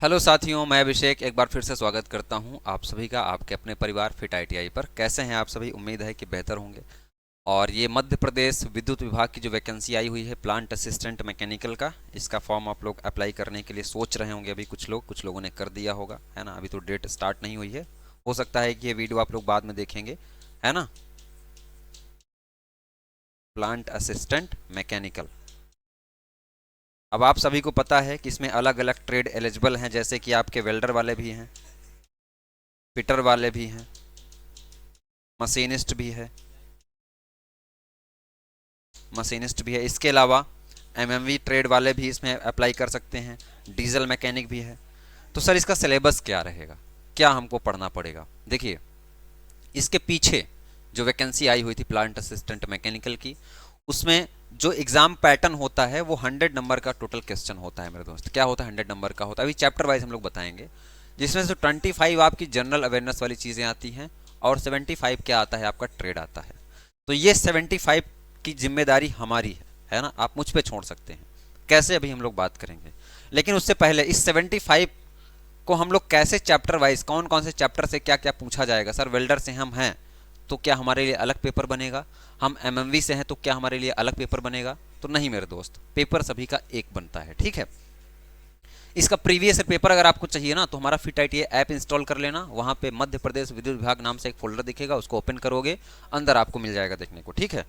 Hello साथियों, मैं अभिषेक एक बार फिर से स्वागत करता हूं आप सभी का आपके अपने परिवार फिट आईटीआई पर। कैसे हैं आप सभी? उम्मीद है कि बेहतर होंगे। और ये मध्य प्रदेश विद्युत विभाग की जो वैकेंसी आई हुई है प्लांट असिस्टेंट मैकेनिकल का, इसका फॉर्म आप लोग अप्लाई करने के लिए सोच रहे होंगे। अभी कुछ लोगों ने कर दिया होगा, है ना। अभी तो डेट स्टार्ट नहीं हुई है, हो सकता है कि ये वीडियो आप लोग बाद में देखेंगे, है ना। प्लांट असिस्टेंट मैकेनिकल, अब आप सभी को पता है कि इसमें अलग अलग ट्रेड एलिजिबल हैं, जैसे कि आपके वेल्डर वाले भी हैं, फिटर वाले भी हैं, मशीनिस्ट भी है, इसके अलावा एमएमवी ट्रेड वाले भी इसमें अप्लाई कर सकते हैं, डीजल मैकेनिक भी है। तो सर इसका सिलेबस क्या रहेगा, क्या हमको पढ़ना पड़ेगा? देखिए, इसके पीछे जो वैकेंसी आई हुई थी प्लांट असिस्टेंट मैकेनिकल की, उसमें जो एग्जाम पैटर्न होता है वो 100 नंबर का टोटल क्वेश्चन होता है मेरे दोस्त। क्या होता है? 100 नंबर का होता है। अभी चैप्टर वाइज हम लोग बताएंगे, जिसमें से 25 आपकी जनरल अवेयरनेस वाली चीज़ें आती हैं और 75 क्या आता है, आपका ट्रेड आता है। तो ये 75 की जिम्मेदारी हमारी है ना, आप मुझ पे छोड़ सकते हैं। कैसे, अभी हम लोग बात करेंगे। लेकिन उससे पहले इस 75 को हम लोग कैसे चैप्टर वाइज, कौन कौन से चैप्टर से क्या क्या पूछा जाएगा। सर वेल्डर से हम हैं तो क्या हमारे लिए अलग पेपर बनेगा? हम एमएमवी से हैं तो क्या हमारे लिए अलग पेपर बनेगा? तो नहीं मेरे दोस्त, पेपर सभी का एक बनता है, ठीक है। इसका प्रीवियस पेपर अगर आपको चाहिए ना, तो हमारा फिट आईटीआई ऐप इंस्टॉल कर लेना। वहां पे मध्य प्रदेश विद्युत विभाग नाम से एक फोल्डर दिखेगा, उसको ओपन करोगे, अंदर आपको मिल जाएगा देखने को, ठीक है।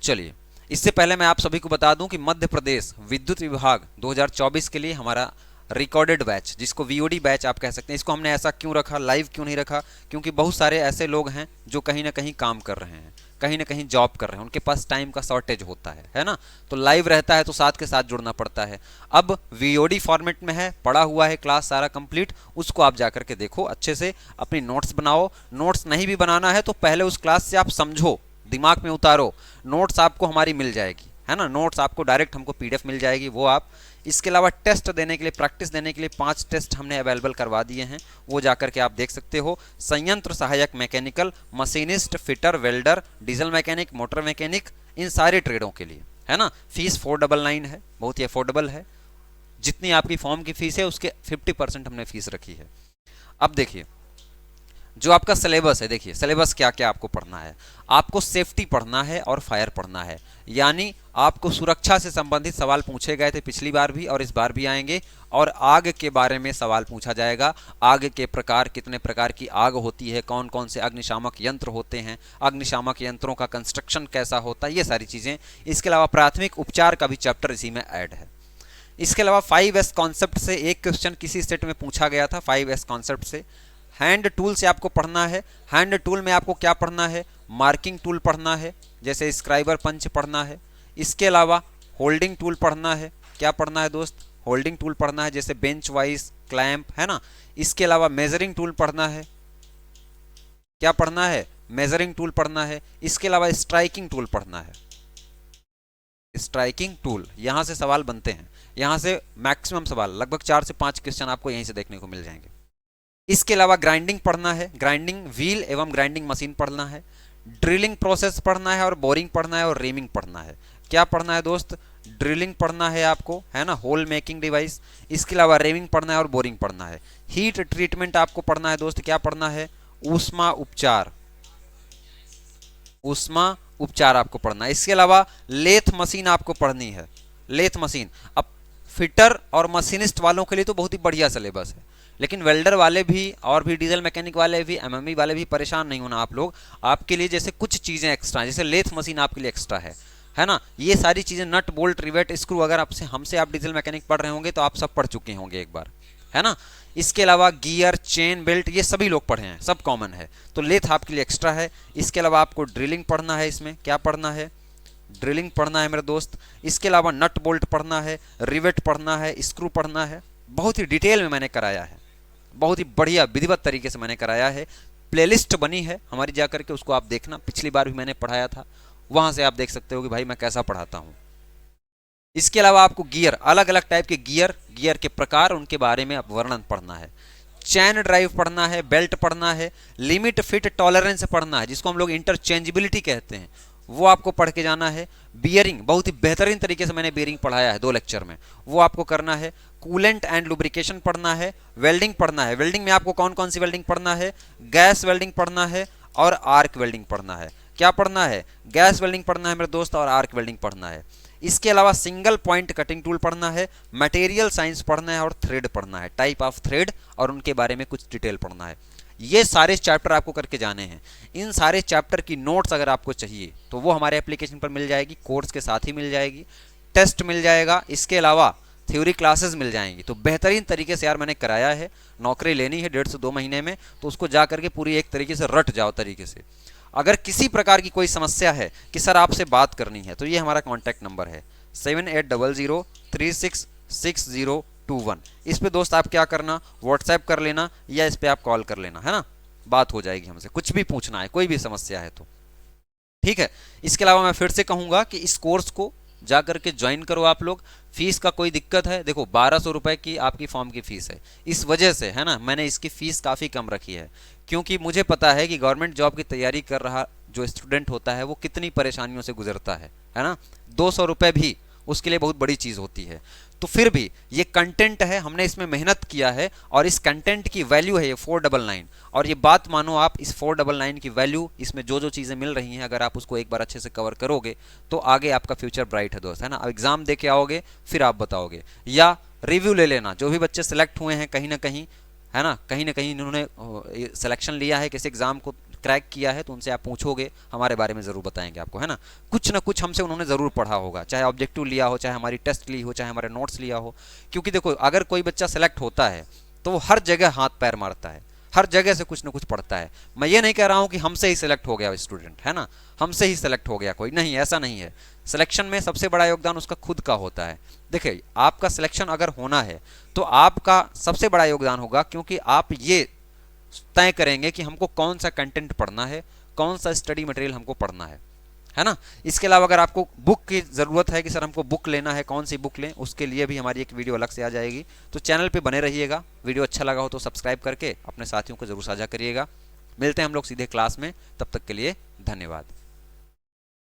चलिए, इससे पहले मैं आप सभी को बता दूं कि मध्य प्रदेश विद्युत विभाग 2024 के लिए हमारा रिकॉर्डेड बैच, जिसको वीओडी बैच आप कह सकते हैं, इसको हमने ऐसा क्यों रखा, लाइव क्यों नहीं रखा? क्योंकि बहुत सारे ऐसे लोग हैं जो कहीं ना कहीं काम कर रहे हैं, कहीं ना कहीं जॉब कर रहे हैं, उनके पास टाइम का शॉर्टेज होता है ना। तो लाइव रहता है तो साथ के साथ जुड़ना पड़ता है। अब वीओडी फॉर्मेट में है, पड़ा हुआ है क्लास सारा कंप्लीट, उसको आप जाकर के देखो अच्छे से, अपनी नोट्स बनाओ। नोट्स नहीं भी बनाना है तो पहले उस क्लास से आप समझो, दिमाग में उतारो। नोट्स आपको हमारी मिल जाएगी, है ना। नोट्स आपको डायरेक्ट हमको पीडीएफ मिल जाएगी, वो आप। इसके अलावा टेस्ट देने के लिए, प्रैक्टिस देने के लिए 5 टेस्ट हमने अवेलेबल करवा दिए हैं, वो जाकर के आप देख सकते हो। संयंत्र सहायक mechanical, machinist, fitter, welder, diesel mechanic, motor mechanic, इन सारे ट्रेडों के लिए, है ना। फीस 499 है, बहुत ही अफोर्डेबल है। जितनी आपकी फॉर्म की फीस है उसके 50% हमने फीस रखी है। अब देखिए, जो आपका सिलेबस है, देखिए सिलेबस क्या क्या आपको पढ़ना है। आपको सेफ्टी पढ़ना है और फायर पढ़ना है, यानी आपको सुरक्षा से संबंधित सवाल पूछे गए थे पिछली बार भी और इस बार भी आएंगे। और आग के बारे में सवाल पूछा जाएगा। आग के प्रकार, कितने प्रकार की आग होती है, कौन कौन से अग्निशामक यंत्र होते हैं, अग्निशामक यंत्रों का कंस्ट्रक्शन कैसा होता है, ये सारी चीज़ें। इसके अलावा प्राथमिक उपचार का भी चैप्टर इसी में ऐड है। इसके अलावा 5S कॉन्सेप्ट से एक क्वेश्चन किसी सेट में पूछा गया था, 5S कॉन्सेप्ट से। हैंड टूल से आपको पढ़ना है। हैंड टूल में आपको क्या पढ़ना है? मार्किंग टूल पढ़ना है, जैसे स्क्राइबर पंच पढ़ना है। इसके अलावा होल्डिंग टूल पढ़ना है। क्या पढ़ना है दोस्त? होल्डिंग टूल पढ़ना है, जैसे बेंच वाइज, क्लैंप, है ना। इसके अलावा मेजरिंग टूल पढ़ना है। क्या पढ़ना है? मेजरिंग टूल पढ़ना है। इसके अलावा स्ट्राइकिंग टूल पढ़ना है। स्ट्राइकिंग टूल, यहां से सवाल बनते हैं, यहां से मैक्सिमम सवाल, लगभग 4 से 5 क्वेश्चन आपको यहीं से देखने को मिल जाएंगे। इसके अलावा ग्राइंडिंग पढ़ना है, ग्राइंडिंग व्हील एवं ग्राइंडिंग मशीन पढ़ना है। ड्रिलिंग प्रोसेस पढ़ना है और बोरिंग पढ़ना है और रेमिंग पढ़ना है। क्या पढ़ना है दोस्त? ड्रिलिंग पढ़ना है आपको, है ना, होल मेकिंग डिवाइस। इसके अलावा रेमिंग पढ़ना है और बोरिंग पढ़ना है। हीट ट्रीटमेंट आपको पढ़ना है दोस्त। क्या पढ़ना है? ऊष्मा उपचार, ऊष्मा उपचार आपको पढ़ना है। इसके अलावा लेथ मशीन आपको पढ़नी है, लेथ मशीन। अब फिटर और मशीनिस्ट वालों के लिए तो बहुत ही बढ़िया सिलेबस है, लेकिन वेल्डर वाले भी और भी डीजल मैकेनिक वाले भी, एमएमई वाले भी परेशान नहीं होना आप लोग। आपके लिए जैसे कुछ चीज़ें एक्स्ट्रा, जैसे लेथ मशीन आपके लिए एक्स्ट्रा है ना। ये सारी चीज़ें, नट बोल्ट रिवेट स्क्रू, अगर आपसे हमसे आप डीजल मैकेनिक पढ़ रहे होंगे तो आप सब पढ़ चुके होंगे एक बार, है ना। इसके अलावा गियर, चेन, बेल्ट, ये सभी लोग पढ़े हैं, सब कॉमन है। तो लेथ आपके लिए एक्स्ट्रा है। इसके अलावा आपको ड्रिलिंग पढ़ना है। इसमें क्या पढ़ना है? ड्रिलिंग पढ़ना है मेरे दोस्त। इसके अलावा नट बोल्ट पढ़ना है, रिवेट पढ़ना है, स्क्रू पढ़ना है। बहुत ही डिटेल में मैंने कराया है, बहुत ही बढ़िया विधिवत तरीके से मैंने कराया है। प्लेलिस्ट बनी है हमारी, जाकर के उसको आप देखना, पिछली बार भी मैंने पढ़ाया था, वहां से आप देख सकते हो कि भाई मैं कैसा पढ़ाता हूँ। इसके अलावा आपको गियर, अलग अलग टाइप के गियर, गियर के प्रकार, उनके बारे में आप वर्णन पढ़ना है। चैन ड्राइव पढ़ना है, बेल्ट पढ़ना है, लिमिट फिट टॉलरेंस पढ़ना है, जिसको हम लोग इंटरचेंजेबिलिटी कहते हैं, वो आपको पढ़ के जाना है। बियरिंग, बहुत ही बेहतरीन तरीके से मैंने बियरिंग पढ़ाया है 2 लेक्चर में, वो आपको करना है। कूलेंट एंड लुब्रिकेशन पढ़ना है। वेल्डिंग पढ़ना है। वेल्डिंग में आपको कौन कौन सी वेल्डिंग पढ़ना है? गैस वेल्डिंग पढ़ना है और आर्क वेल्डिंग पढ़ना है। क्या पढ़ना है? गैस वेल्डिंग पढ़ना है मेरे दोस्त, और आर्क वेल्डिंग पढ़ना है। इसके अलावा सिंगल पॉइंट कटिंग टूल पढ़ना है, मटेरियल साइंस पढ़ना है और थ्रेड पढ़ना है, टाइप ऑफ थ्रेड और उनके बारे में कुछ डिटेल पढ़ना है। ये सारे चैप्टर आपको करके जाने हैं। इन सारे चैप्टर की नोट्स अगर आपको चाहिए तो वो हमारे एप्लीकेशन पर मिल जाएगी, कोर्स के साथ ही मिल जाएगी, टेस्ट मिल जाएगा, इसके अलावा थ्योरी क्लासेस मिल जाएंगी। तो बेहतरीन तरीके से यार मैंने कराया है, नौकरी लेनी है 1.5 से 2 महीने में, तो उसको जा करके पूरी एक तरीके से रट जाओ तरीके से। अगर किसी प्रकार की कोई समस्या है कि सर आपसे बात करनी है, तो ये हमारा कॉन्टैक्ट नंबर है 7800366021। इस पे दोस्त आप क्या करना, व्हाट्सएप कर लेना या इस पे आप कॉल कर लेना, है ना, बात हो जाएगी हमसे। कुछ भी पूछना है, कोई भी समस्या है तो ठीक है। इसके अलावा मैं फिर से कहूंगा कि इस कोर्स को जा करके ज्वाइन करो आप लोग। फीस का कोई दिक्कत है, देखो 1200 रुपए की आपकी फॉर्म की फीस है। इस वजह से, है ना, मैंने इसकी फीस काफ़ी कम रखी है, क्योंकि मुझे पता है कि गवर्नमेंट जॉब की तैयारी कर रहा जो स्टूडेंट होता है वो कितनी परेशानियों से गुजरता है ना। 200 रुपये भी उसके लिए बहुत बड़ी चीज़ होती है। तो फिर भी ये कंटेंट है, हमने इसमें मेहनत किया है और इस कंटेंट की वैल्यू है ये 499। और ये बात मानो आप, इस 499 की वैल्यू, इसमें जो जो चीज़ें मिल रही हैं, अगर आप उसको एक बार अच्छे से कवर करोगे तो आगे आपका फ्यूचर ब्राइट है दोस्त, है ना। अब एग्जाम दे के आओगे फिर आप बताओगे, या रिव्यू ले लेना, जो भी बच्चे सेलेक्ट हुए हैं कहीं ना कहीं, है ना, कहीं ना कहीं इन्होंने सिलेक्शन लिया है, किसी एग्जाम को क्रैक किया है, तो उनसे आप पूछोगे, हमारे बारे में ज़रूर बताएंगे आपको, है ना। कुछ ना कुछ हमसे उन्होंने ज़रूर पढ़ा होगा, चाहे ऑब्जेक्टिव लिया हो, चाहे हमारी टेस्ट ली हो, चाहे हमारे नोट्स लिया हो। क्योंकि देखो, अगर कोई बच्चा सेलेक्ट होता है तो वो हर जगह हाथ पैर मारता है, हर जगह से कुछ ना कुछ पढ़ता है। मैं ये नहीं कह रहा हूँ कि हमसे ही सिलेक्ट हो गया स्टूडेंट, है ना, हमसे ही सिलेक्ट हो गया कोई, नहीं, ऐसा नहीं है। सिलेक्शन में सबसे बड़ा योगदान उसका खुद का होता है। देखिए, आपका सिलेक्शन अगर होना है तो आपका सबसे बड़ा योगदान होगा, क्योंकि आप ये तय करेंगे कि हमको कौन सा कंटेंट पढ़ना है, कौन सा स्टडी मटेरियल हमको पढ़ना है ना। इसके अलावा अगर आपको बुक की ज़रूरत है कि सर हमको बुक लेना है, कौन सी बुक लें, उसके लिए भी हमारी एक वीडियो अलग से आ जाएगी। तो चैनल पे बने रहिएगा, वीडियो अच्छा लगा हो तो सब्सक्राइब करके अपने साथियों को ज़रूर साझा करिएगा। मिलते हैं हम लोग सीधे क्लास में, तब तक के लिए धन्यवाद।